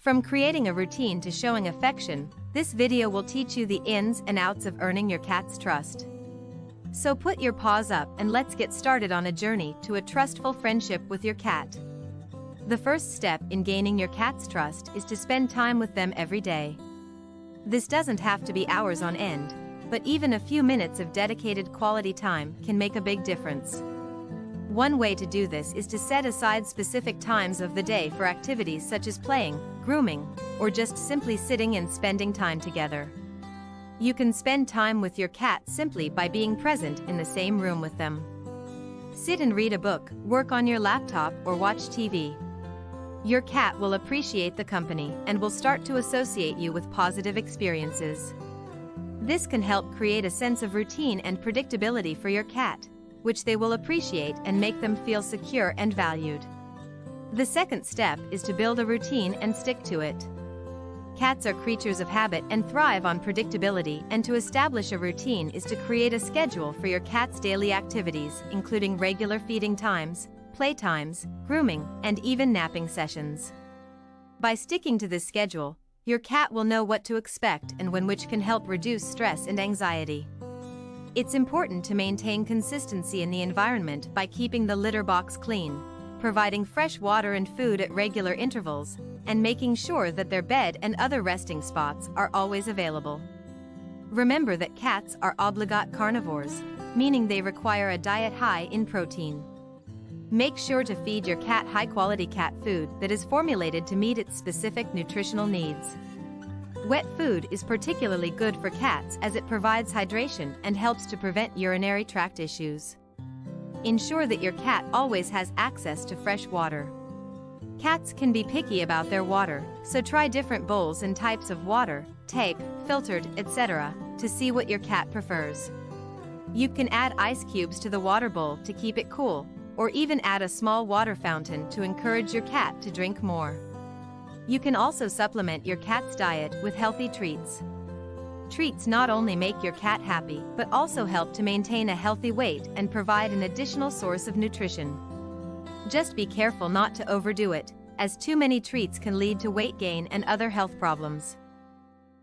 From creating a routine to showing affection, this video will teach you the ins and outs of earning your cat's trust. So put your paws up and let's get started on a journey to a trustful friendship with your cat. The first step in gaining your cat's trust is to spend time with them every day. This doesn't have to be hours on end, but even a few minutes of dedicated quality time can make a big difference. One way to do this is to set aside specific times of the day for activities such as playing, grooming, or just simply sitting and spending time together. You can spend time with your cat simply by being present in the same room with them. Sit and read a book, work on your laptop, or watch TV. Your cat will appreciate the company and will start to associate you with positive experiences. This can help create a sense of routine and predictability for your cat, which they will appreciate and make them feel secure and valued. The second step is to build a routine and stick to it. Cats are creatures of habit and thrive on predictability, and to establish a routine is to create a schedule for your cat's daily activities, including regular feeding times, play times, grooming, and even napping sessions. By sticking to this schedule, your cat will know what to expect and when, which can help reduce stress and anxiety. It's important to maintain consistency in the environment by keeping the litter box clean, providing fresh water and food at regular intervals, and making sure that their bed and other resting spots are always available. Remember that cats are obligate carnivores, meaning they require a diet high in protein. Make sure to feed your cat high-quality cat food that is formulated to meet its specific nutritional needs. Wet food is particularly good for cats as it provides hydration and helps to prevent urinary tract issues. Ensure that your cat always has access to fresh water. Cats can be picky about their water, so try different bowls and types of water, tape, filtered, etc., to see what your cat prefers. You can add ice cubes to the water bowl to keep it cool, or even add a small water fountain to encourage your cat to drink more. You can also supplement your cat's diet with healthy treats. Treats not only make your cat happy but also help to maintain a healthy weight and provide an additional source of nutrition. Just be careful not to overdo it, as too many treats can lead to weight gain and other health problems.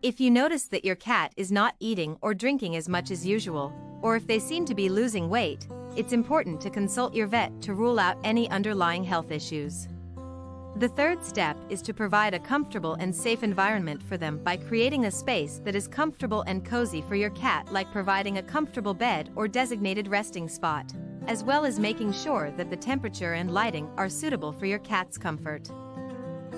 If you notice that your cat is not eating or drinking as much as usual, or if they seem to be losing weight, it's important to consult your vet to rule out any underlying health issues. The third step is to provide a comfortable and safe environment for them by creating a space that is comfortable and cozy for your cat, like providing a comfortable bed or designated resting spot, as well as making sure that the temperature and lighting are suitable for your cat's comfort.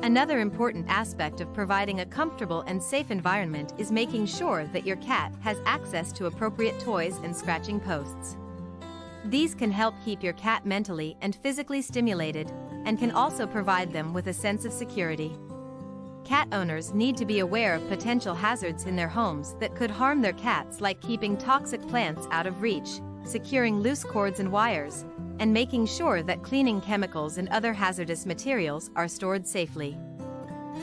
Another important aspect of providing a comfortable and safe environment is making sure that your cat has access to appropriate toys and scratching posts. These can help keep your cat mentally and physically stimulated, and can also provide them with a sense of security. Cat owners need to be aware of potential hazards in their homes that could harm their cats, like keeping toxic plants out of reach, securing loose cords and wires, and making sure that cleaning chemicals and other hazardous materials are stored safely.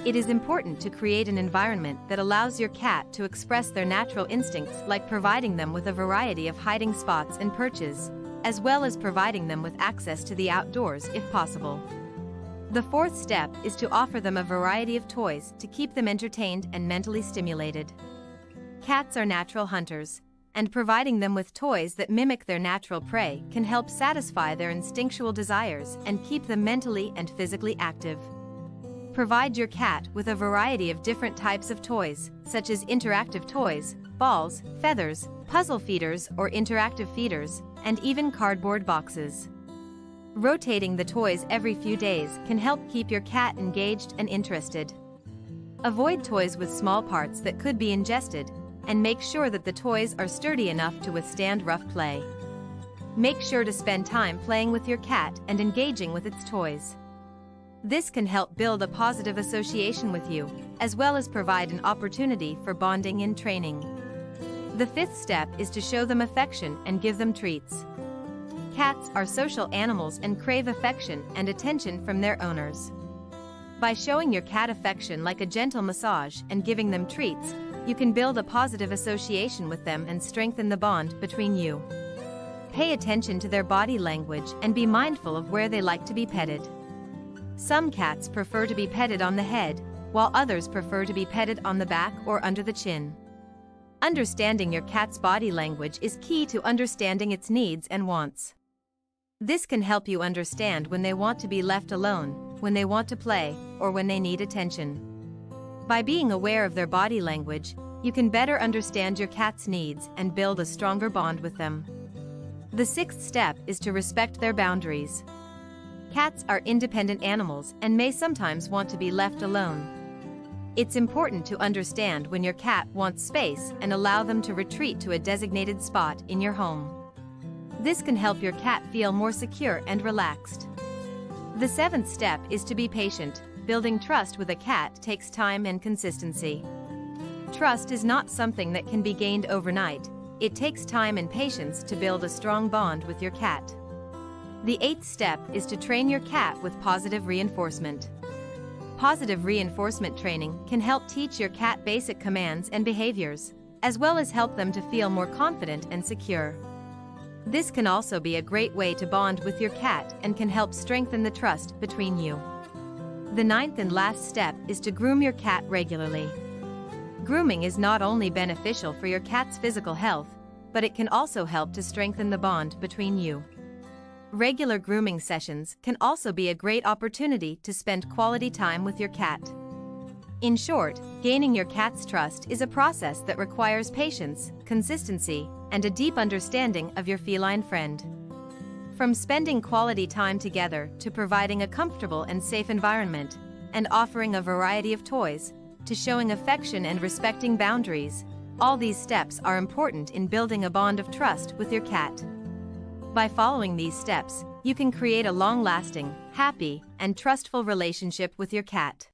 It is important to create an environment that allows your cat to express their natural instincts, like providing them with a variety of hiding spots and perches, as well as providing them with access to the outdoors if possible. The fourth step is to offer them a variety of toys to keep them entertained and mentally stimulated. Cats are natural hunters, and providing them with toys that mimic their natural prey can help satisfy their instinctual desires and keep them mentally and physically active. Provide your cat with a variety of different types of toys, such as interactive toys, balls, feathers, puzzle feeders or interactive feeders, and even cardboard boxes. Rotating the toys every few days can help keep your cat engaged and interested. Avoid toys with small parts that could be ingested, and make sure that the toys are sturdy enough to withstand rough play. Make sure to spend time playing with your cat and engaging with its toys. This can help build a positive association with you, as well as provide an opportunity for bonding and training. The fifth step is to show them affection and give them treats. Cats are social animals and crave affection and attention from their owners. By showing your cat affection, like a gentle massage, and giving them treats, you can build a positive association with them and strengthen the bond between you. Pay attention to their body language and be mindful of where they like to be petted. Some cats prefer to be petted on the head, while others prefer to be petted on the back or under the chin. Understanding your cat's body language is key to understanding its needs and wants. This can help you understand when they want to be left alone, when they want to play, or when they need attention. By being aware of their body language, you can better understand your cat's needs and build a stronger bond with them. The sixth step is to respect their boundaries. Cats are independent animals and may sometimes want to be left alone. It's important to understand when your cat wants space and allow them to retreat to a designated spot in your home. This can help your cat feel more secure and relaxed. The seventh step is to be patient. Building trust with a cat takes time and consistency. Trust is not something that can be gained overnight. It takes time and patience to build a strong bond with your cat. The eighth step is to train your cat with positive reinforcement. Positive reinforcement training can help teach your cat basic commands and behaviors, as well as help them to feel more confident and secure. This can also be a great way to bond with your cat and can help strengthen the trust between you. The ninth and last step is to groom your cat regularly. Grooming is not only beneficial for your cat's physical health, but it can also help to strengthen the bond between you. Regular grooming sessions can also be a great opportunity to spend quality time with your cat. In short, gaining your cat's trust is a process that requires patience, consistency, and a deep understanding of your feline friend. From spending quality time together to providing a comfortable and safe environment, and offering a variety of toys, to showing affection and respecting boundaries, all these steps are important in building a bond of trust with your cat. By following these steps, you can create a long-lasting, happy, and trustful relationship with your cat.